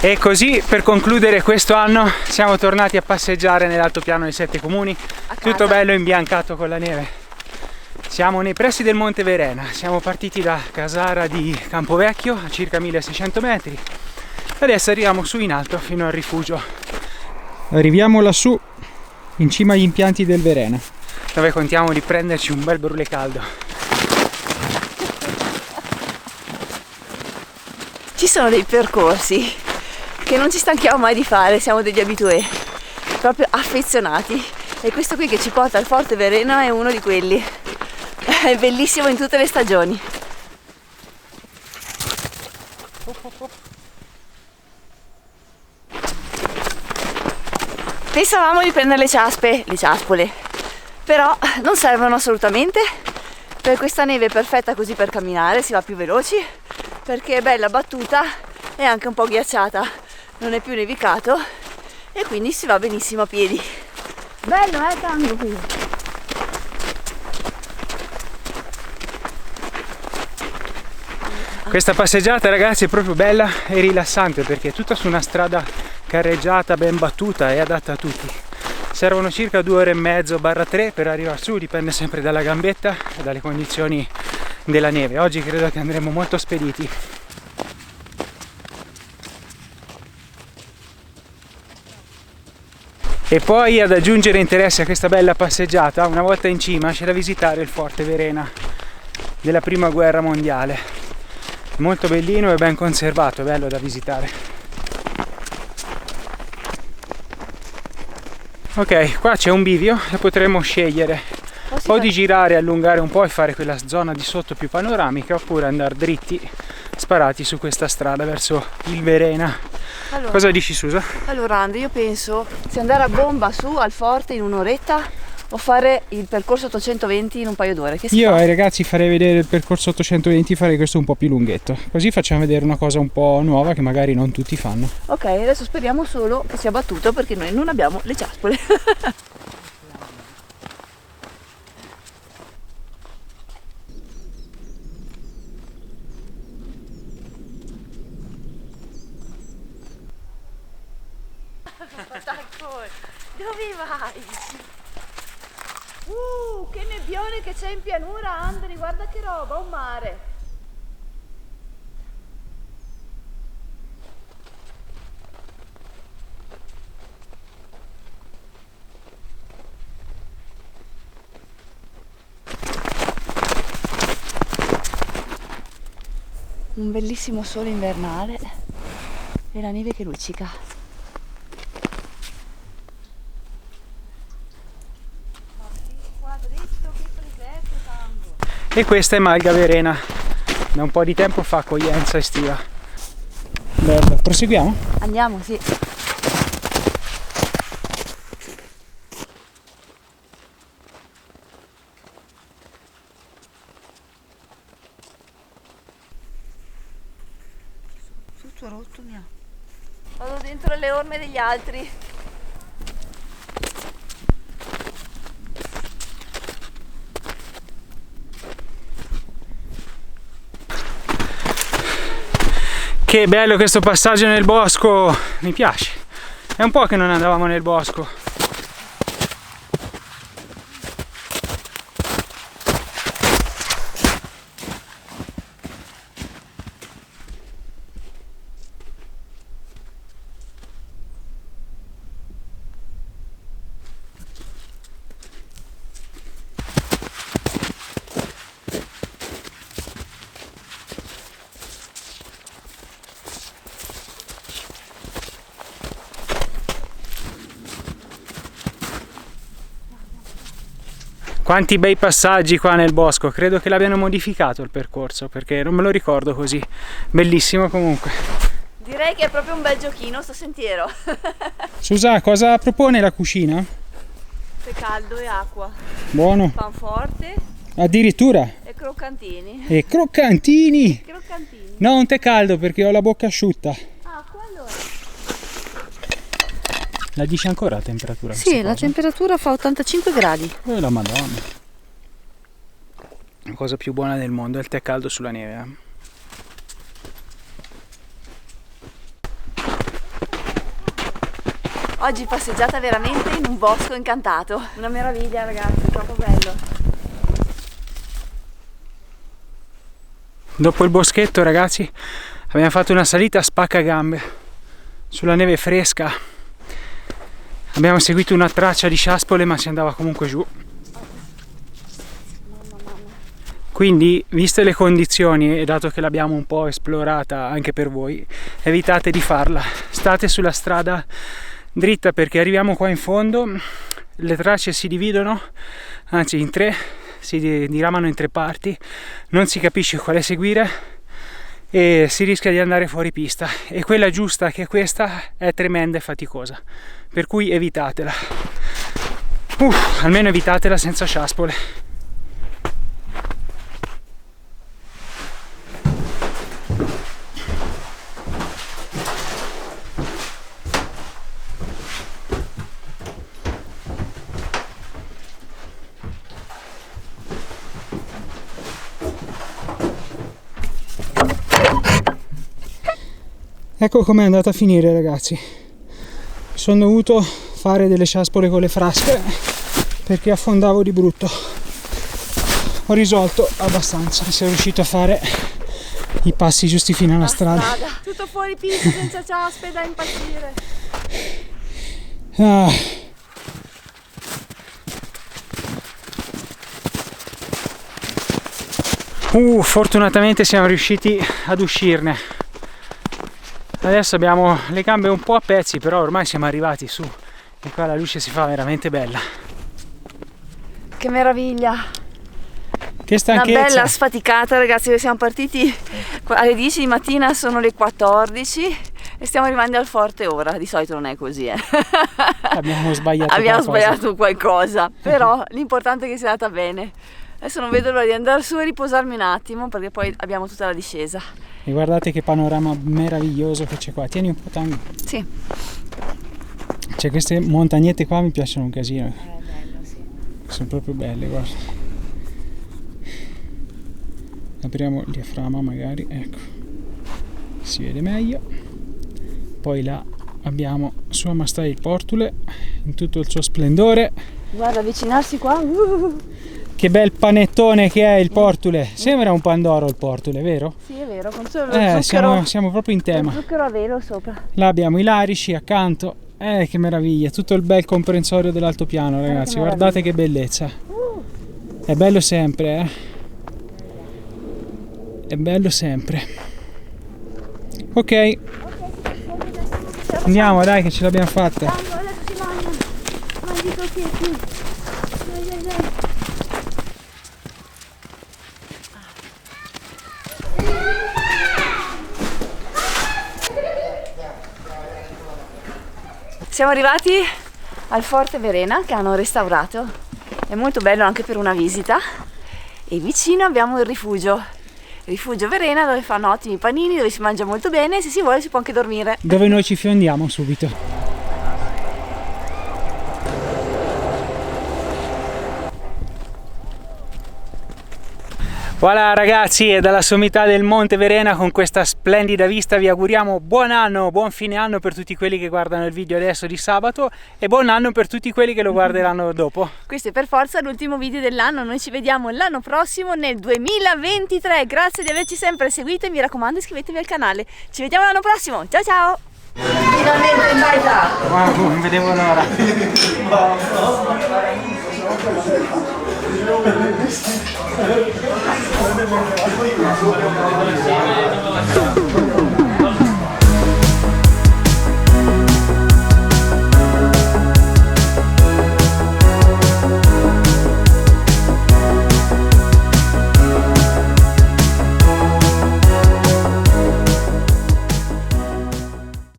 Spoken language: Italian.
E così, per concludere questo anno, siamo tornati a passeggiare nell'altopiano dei 7 comuni, tutto bello imbiancato con la neve. Siamo nei pressi del Monte Verena, siamo partiti da Casara di Campovecchio a circa 1600 metri. Adesso arriviamo su in alto fino al rifugio. Arriviamo lassù, in cima agli impianti del Verena, dove contiamo di prenderci un bel brulè caldo. Ci sono dei percorsi che non ci stanchiamo mai di fare, siamo degli abitué, proprio affezionati, e questo qui che ci porta al Forte Verena è uno di quelli. È bellissimo in tutte le stagioni. Pensavamo di prendere le ciaspole, però non servono assolutamente. Per questa neve è perfetta così per camminare, si va più veloci, perché è bella battuta e anche un po' ghiacciata, non è più nevicato e quindi si va benissimo a piedi. Bello, Tango qui. Questa passeggiata, ragazzi, è proprio bella e rilassante perché è tutta su una strada carreggiata, ben battuta e adatta a tutti. Servono circa 2 ore e mezzo barra 3 per arrivare su, dipende sempre dalla gambetta e dalle condizioni della neve. Oggi credo che andremo molto spediti. E poi, ad aggiungere interesse a questa bella passeggiata, una volta in cima c'è da visitare il Forte Verena della Prima Guerra Mondiale. Molto bellino e ben conservato, bello da visitare. Ok, qua c'è un bivio e potremo scegliere o di girare, allungare un po' e fare quella zona di sotto più panoramica, oppure andare dritti, sparati su questa strada verso il Verena. Allora, cosa dici, Susa? Allora, Andre, io penso se andare a bomba su al Forte in un'oretta o fare il percorso 820 in un paio d'ore. Io ai ragazzi farei vedere il percorso 820, farei questo un po' più lunghetto, così facciamo vedere una cosa un po' nuova che magari non tutti fanno. Ok, adesso speriamo solo che sia battuto perché noi non abbiamo le ciaspole. Dove vai? Che nebbione che c'è in pianura, Andri, guarda che roba, un mare. Un bellissimo sole invernale e la neve che luccica. E questa è Malga Verena, da un po' di tempo fa accoglienza estiva. Bello, proseguiamo? Andiamo, sì. Tutto rotto mio. Vado dentro le orme degli altri. Che bello questo passaggio nel bosco, mi piace. È un po' che non andavamo nel bosco. Quanti bei passaggi qua nel bosco, credo che l'abbiano modificato il percorso perché non me lo ricordo così. Bellissimo comunque. Direi che è proprio un bel giochino sto sentiero. Susa, cosa propone la cucina? Tè caldo e acqua. Buono. Pan forte. Addirittura. E croccantini. E croccantini. Croccantini. No, un tè caldo perché ho la bocca asciutta. Acqua allora. La dice ancora la temperatura? Sì, la temperatura fa 85 gradi. La Madonna. La cosa più buona del mondo è il tè caldo sulla neve. Oggi passeggiata veramente in un bosco incantato. Una meraviglia ragazzi, troppo bello. Dopo il boschetto ragazzi abbiamo fatto una salita a spaccagambe sulla neve fresca. Abbiamo seguito una traccia di ciaspole ma si andava comunque giù. Quindi, viste le condizioni e dato che l'abbiamo un po' esplorata anche per voi, evitate di farla. State sulla strada dritta perché arriviamo qua in fondo, le tracce si dividono, anzi in tre, si diramano in tre parti, non si capisce quale seguire e si rischia di andare fuori pista. E quella giusta, che è questa, è tremenda e faticosa, per cui evitatela. Almeno evitatela senza ciaspole. Ecco com'è andata a finire ragazzi. Sono dovuto fare delle ciaspole con le frasche perché affondavo di brutto. Ho risolto abbastanza, sono riuscito a fare i passi giusti fino alla strada. Tutto fuori pista senza ciaspe, da impazzire. Fortunatamente siamo riusciti ad uscirne. Adesso abbiamo le gambe un po' a pezzi, però ormai siamo arrivati su e qua la luce si fa veramente bella. Che meraviglia! Che stanchezza! Una bella sfaticata ragazzi, siamo partiti alle 10 di mattina, sono le 14 e stiamo arrivando al forte ora. Di solito non è così, Abbiamo sbagliato sbagliato qualcosa, però l'importante è che sia andata bene. Adesso non vedo l'ora di andare su e riposarmi un attimo perché poi abbiamo tutta la discesa. E guardate che panorama meraviglioso che c'è qua. Tieni un po' tanto. Sì. Cioè queste montagnette qua mi piacciono un casino. Bello, sì. Sono proprio belle, guarda. Apriamo il diaframma magari, ecco. Si vede meglio. Poi là abbiamo Sua Maestà il Portule in tutto il suo splendore. Guarda, avvicinarsi qua. Che bel panettone che è il Portule. Sembra un pandoro il Portule, vero? Sì, è vero, con solo lo zucchero. Siamo proprio in tema. Zucchero a velo sopra. Là abbiamo i larici accanto. Che meraviglia, tutto il bel comprensorio dell'altopiano, ragazzi. Che guardate che bellezza. È bello sempre, È bello sempre. Ok. Andiamo, dai, che ce l'abbiamo fatta. Siamo arrivati al Forte Verena che hanno restaurato, è molto bello anche per una visita e vicino abbiamo il rifugio Verena dove fanno ottimi panini, dove si mangia molto bene e se si vuole si può anche dormire. Dove noi ci fiondiamo subito. Voilà ragazzi, e dalla sommità del Monte Verena con questa splendida vista vi auguriamo buon anno, buon fine anno per tutti quelli che guardano il video adesso di sabato e buon anno per tutti quelli che lo guarderanno dopo. Questo è per forza l'ultimo video dell'anno, noi ci vediamo l'anno prossimo nel 2023, grazie di averci sempre seguito e mi raccomando iscrivetevi al canale, ci vediamo l'anno prossimo, ciao ciao! Finalmente in baita! Wow, non vedevo l'ora!